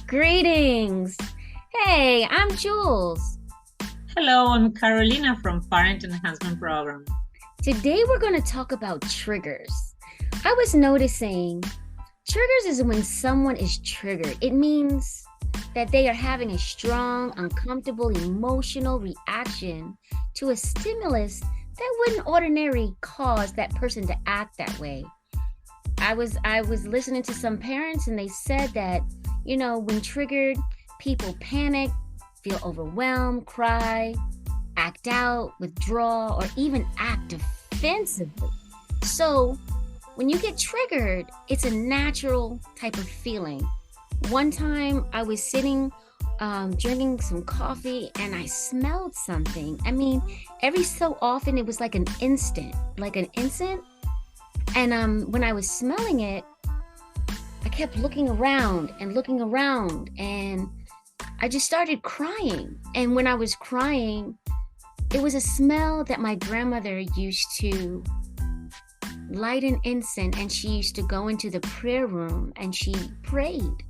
Greetings. Hey, I'm Jules. Hello, I'm Carolina from Parent Enhancement Program. Today we're going to talk about triggers. I was noticing triggers is when someone is triggered. It means that they are having a strong, uncomfortable, emotional reaction to a stimulus that wouldn't ordinarily cause that person to act that way. I was listening to some parents and they said that, when triggered, people panic, feel overwhelmed, cry, act out, withdraw, or even act defensively. So, when you get triggered, it's a natural type of feeling. One time I was sitting drinking some coffee and I smelled something. I mean, every so often it was like an instant. And when I was smelling it, I kept looking around, and I just started crying. And when I was crying, it was a smell that my grandmother used to light an incense, and she used to go into the prayer room and she prayed.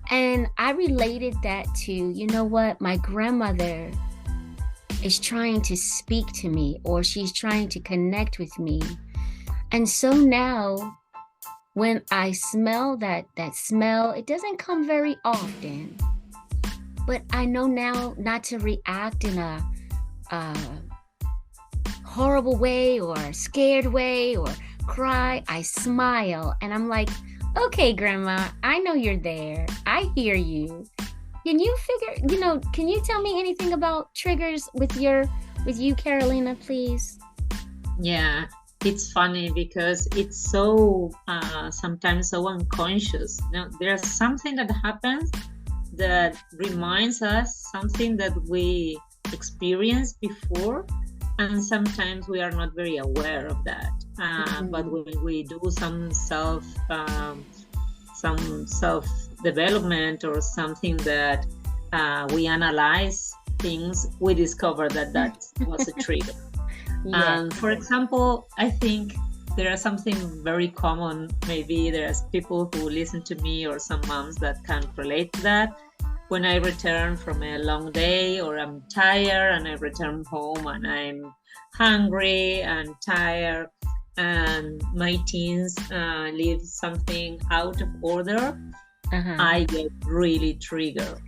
And I related that to, my grandmother is trying to speak to me, or she's trying to connect with me. And so now when I smell that smell, it doesn't come very often, but I know now not to react in a horrible way or scared way or cry. I smile and I'm like, okay, grandma, I know you're there. I hear you. Can you tell me anything about triggers with you, Carolina, please? Yeah, it's funny because it's so sometimes so unconscious. There's something that happens that reminds us something that we experienced before, and sometimes we are not very aware of that. But when we do some self development or something that we analyze things, we discover that that was a trigger. Yes. For example, I think there is something very common. Maybe there's people who listen to me or some moms that can relate to that. When I return from a long day or I'm tired and I return home and I'm hungry and tired and my teens leave something out of order, Uh-huh. I get really triggered.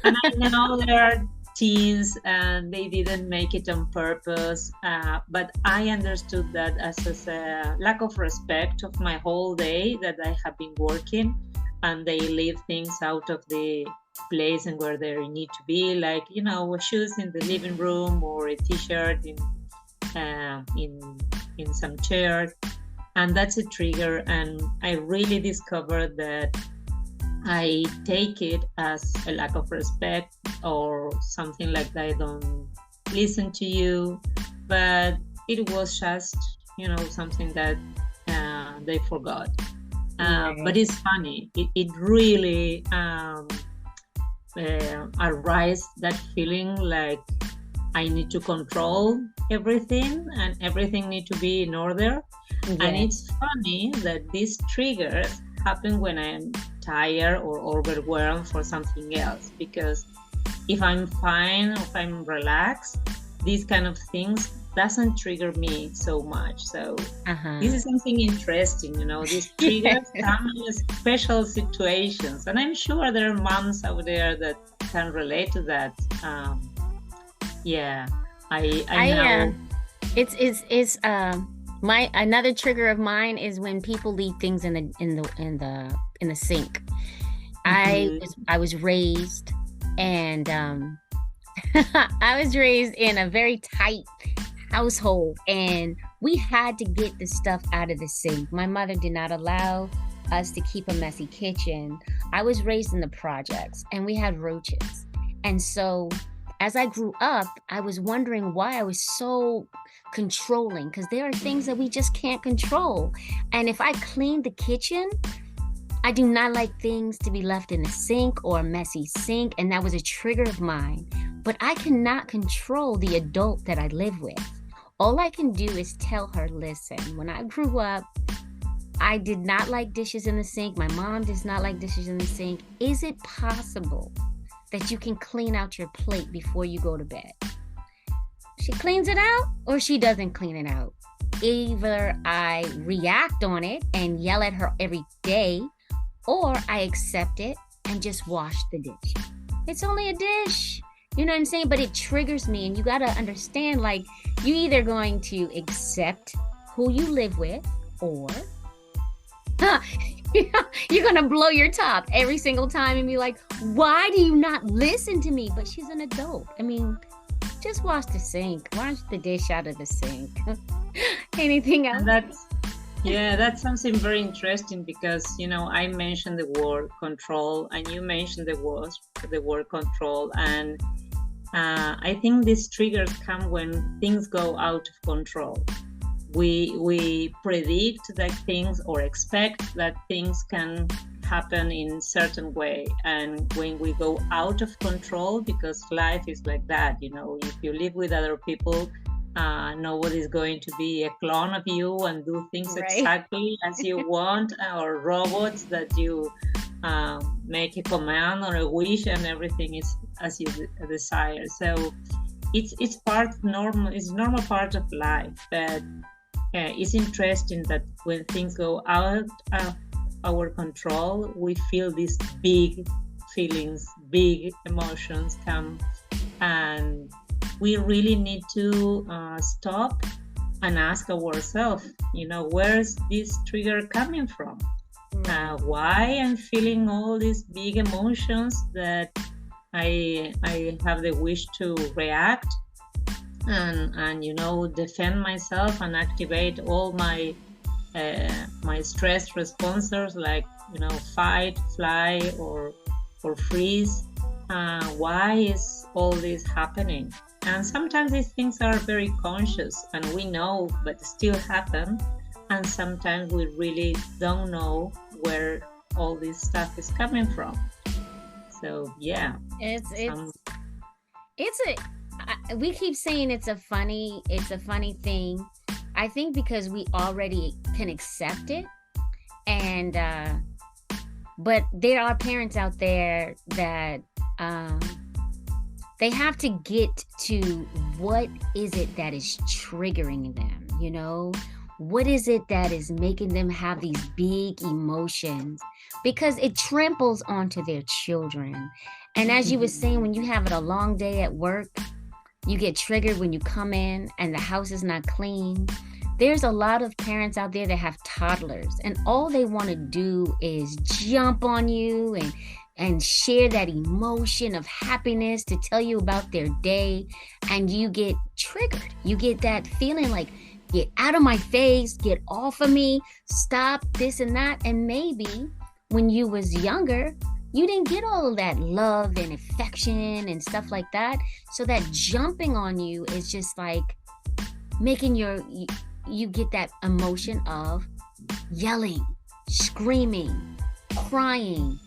And I know there are teens and they didn't make it on purpose, but I understood that as a lack of respect of my whole day that I have been working, and they leave things out of the place and where they need to be, like shoes in the living room or a t-shirt uh, in in some chairs, and that's a trigger. And I really discovered that I take it as a lack of respect or something like that. I don't listen to you, but it was just, something that they forgot. But Right. it's funny. It really arise that feeling like I need to control everything and everything need to be in order. And Yeah. it's funny that these triggers happen when I'm tired or overwhelmed for something else. Because if I'm fine, if I'm relaxed, these kind of things doesn't trigger me so much. So this Uh-huh. is something interesting, these triggers come in special situations. And I'm sure there are moms out there that can relate to that. Yeah, I I know. it's my another trigger of mine is when people leave things in the sink. Mhm. I was raised and I was raised in a very tight household, and we had to get the stuff out of the sink. My mother did not allow us to keep a messy kitchen. I was raised in the projects and we had roaches. And so as I grew up, I was wondering why I was so controlling, because there are things that we just can't control. And if I cleaned the kitchen, I do not like things to be left in a sink or a messy sink, and that was a trigger of mine. But I cannot control the adult that I live with. All I can do is tell her, listen, when I grew up, I did not like dishes in the sink. My mom does not like dishes in the sink. Is it possible that you can clean out your plate before you go to bed? She cleans it out or she doesn't clean it out. Either I react on it and yell at her every day, or I accept it and just wash the dish. It's only a dish. You know what I'm saying? But it triggers me, and you got to understand, like, you either going to accept who you live with, or you're going to blow your top every single time and be like, why do you not listen to me? But she's an adult. I mean, just wash the sink. Wash the dish out of the sink. Anything else? That's something very interesting, because I mentioned the word control and you mentioned the word control, and I think these triggers come when things go out of control. We predict that things, or expect that things can happen in certain way, and when we go out of control, because life is like that, if you live with other people, nobody's going to be a clone of you and do things exactly as you want, or robots that you make a command or a wish and everything is as you desire. So it's normal part of life. But it's interesting that when things go out of our control, we feel these big feelings, big emotions come, and we really need to stop and ask ourselves, where's this trigger coming from? Why I'm feeling all these big emotions that I have the wish to react and defend myself and activate all my stress responses, like fight, fly, or freeze. Why is all this happening? And sometimes these things are very conscious and we know, but still happen. And sometimes we really don't know where all this stuff is coming from. So we keep saying it's a funny thing. I think because we already can accept it, and but there are parents out there that they have to get to what is it that is triggering them, what is it that is making them have these big emotions, because it tramples onto their children. And as you were saying, when you have a long day at work, you get triggered when you come in and the house is not clean. There's a lot of parents out there that have toddlers, and all they want to do is jump on you and share that emotion of happiness to tell you about their day, and you get triggered. You get that feeling like, get out of my face, get off of me, stop this and that. And maybe when you was younger, you didn't get all of that love and affection and stuff like that. So that jumping on you is just like making you get that emotion of yelling, screaming, crying,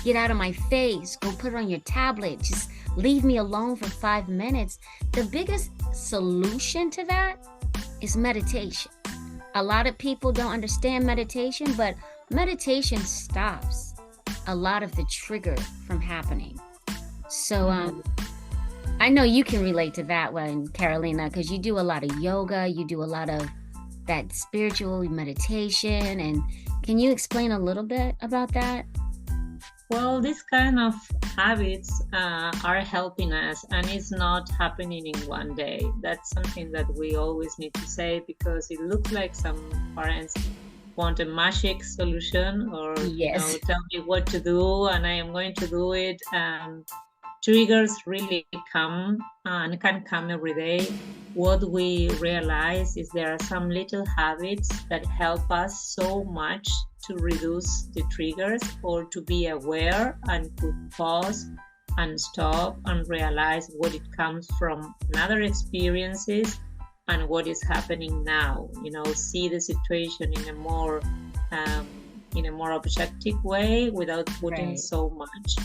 get out of my face, go put it on your tablet, just leave me alone for 5 minutes. The biggest solution to that is meditation. A lot of people don't understand meditation, but meditation stops a lot of the trigger from happening. So I know you can relate to that one, Carolina, because you do a lot of yoga, you do a lot of that spiritual meditation. And can you explain a little bit about that? Well, these kind of habits are helping us, and it's not happening in one day. That's something that we always need to say, because it looks like some parents want a magic solution, or tell me what to do and I am going to do it. Triggers really come and can come every day. What we realize is there are some little habits that help us so much to reduce the triggers, or to be aware and to pause and stop and realize what it comes from other experiences and what is happening now. See the situation in a more objective way, without putting so much,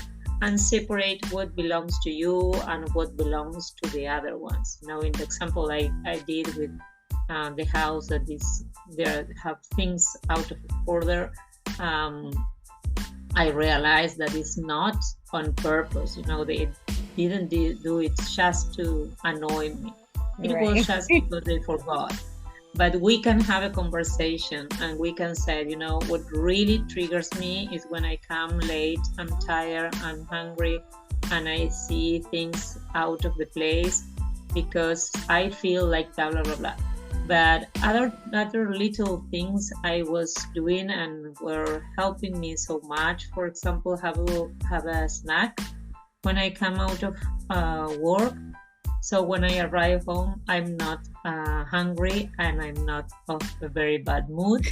and separate what belongs to you and what belongs to the other ones. In the example I did with the house that is there have things out of order, I realized that it's not on purpose. They didn't do it just to annoy me. It was just because they forgot. But we can have a conversation and we can say, what really triggers me is when I come late, I'm tired, I'm hungry, and I see things out of the place because I feel like blah, blah, blah, blah. But other little things I was doing and were helping me so much. For example, have a snack when I come out of work. So when I arrive home, I'm not hungry and I'm not of a very bad mood,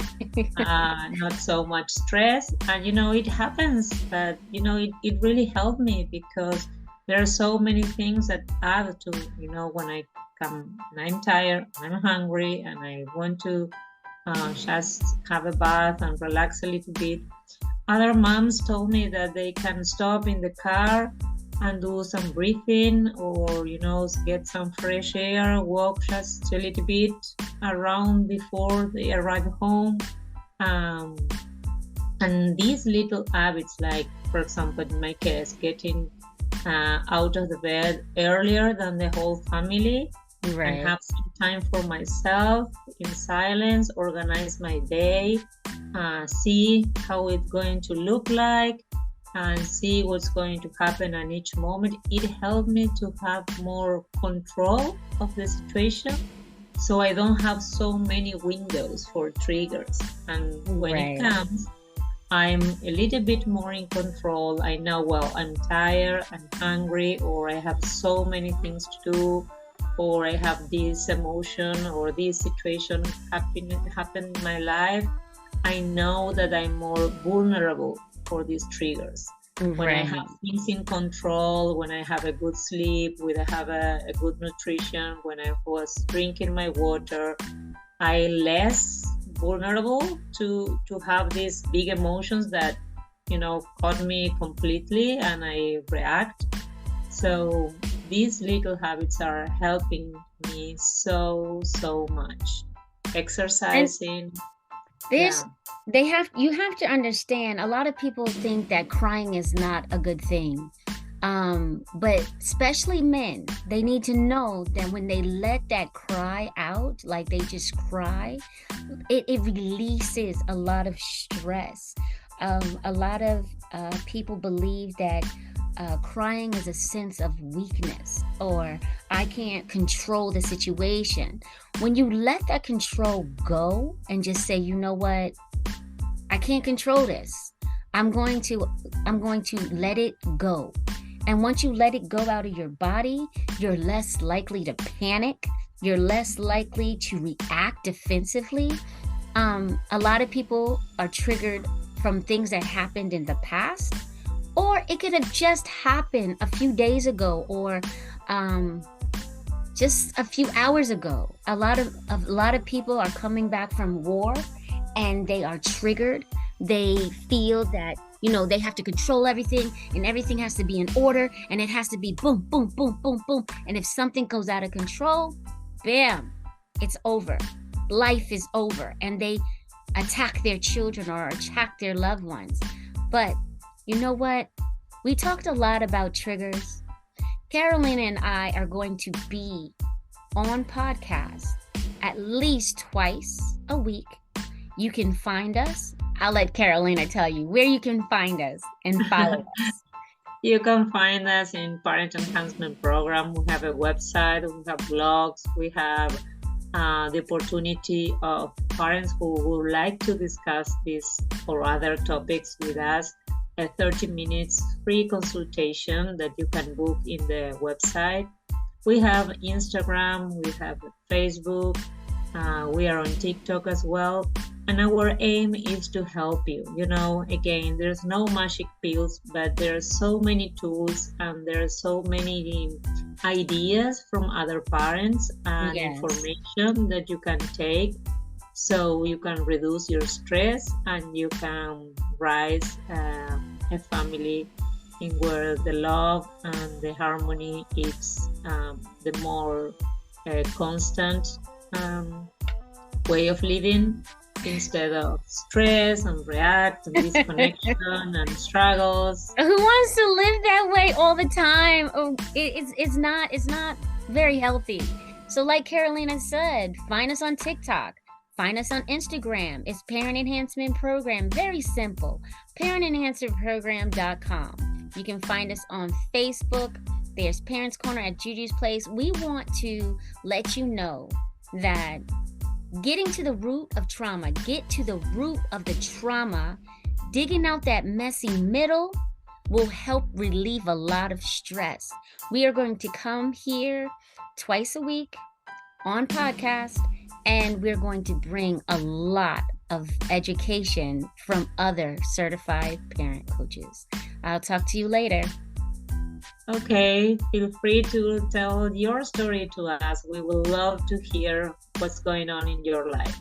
not so much stress. And, it happens, but, it really helped me because there are so many things that add to, when I come and I'm tired, I'm hungry, and I want to just have a bath and relax a little bit. Other moms told me that they can stop in the car and do some breathing or, get some fresh air, walk just a little bit around before they arrive home. And these little habits, like, for example, in my case, getting out of the bed earlier than the whole family, and have some time for myself in silence, organize my day, see how it's going to look like, and see what's going to happen at each moment. It helped me to have more control of the situation, so I don't have so many windows for triggers. And when it comes, I'm a little bit more in control. I know, well, I'm tired, I'm hungry, or I have so many things to do, or I have this emotion or this situation happen in my life. I know that I'm more vulnerable for these triggers. When I have things in control, when I have a good sleep, when I have a good nutrition, when I was drinking my water, I less vulnerable to have these big emotions that, caught me completely and I react. So these little habits are helping me so much. Exercising. You have to understand, a lot of people think that crying is not a good thing. But especially men, they need to know that when they let that cry out, like they just cry, it releases a lot of stress. A lot of people believe that crying is a sense of weakness, or I can't control the situation. When you let that control go and just say, you know what, I can't control this. I'm going to let it go. And once you let it go out of your body, you're less likely to panic. You're less likely to react defensively. A lot of people are triggered from things that happened in the past, or it could have just happened a few days ago, or just a few hours ago. A lot of people are coming back from war and they are triggered. They feel that, they have to control everything and everything has to be in order and it has to be boom, boom, boom, boom, boom. And if something goes out of control, bam, it's over. Life is over. And they attack their children or attack their loved ones. But you know what? We talked a lot about triggers. Carolina and I are going to be on podcast at least twice a week. You can find us. I'll let Carolina tell you where you can find us and follow us. You can find us in Parent Enhancement Program. We have a website, we have blogs, we have the opportunity of parents who would like to discuss this or other topics with us. A 30 minutes free consultation that you can book in the website. We have Instagram, we have Facebook, we are on TikTok as well. And our aim is to help you. Again, there's no magic pills, but there are so many tools and there are so many ideas from other parents and information that you can take, so you can reduce your stress and you can raise a family in where the love and the harmony is the more constant way of living instead of stress and react and disconnection and struggles. Who wants to live that way all the time? Oh, it's not very healthy. So like Carolina said, find us on TikTok. Find us on Instagram. It's Parent Enhancement Program. Very simple. ParentEnhancementProgram.com. You can find us on Facebook. There's Parents Corner at Juju's Place. We want to let you know that getting to the root of trauma, get to the root of the trauma, digging out that messy middle will help relieve a lot of stress. We are going to come here twice a week on podcast, and we're going to bring a lot of education from other certified parent coaches. I'll talk to you later. Okay, feel free to tell your story to us. We would love to hear what's going on in your life.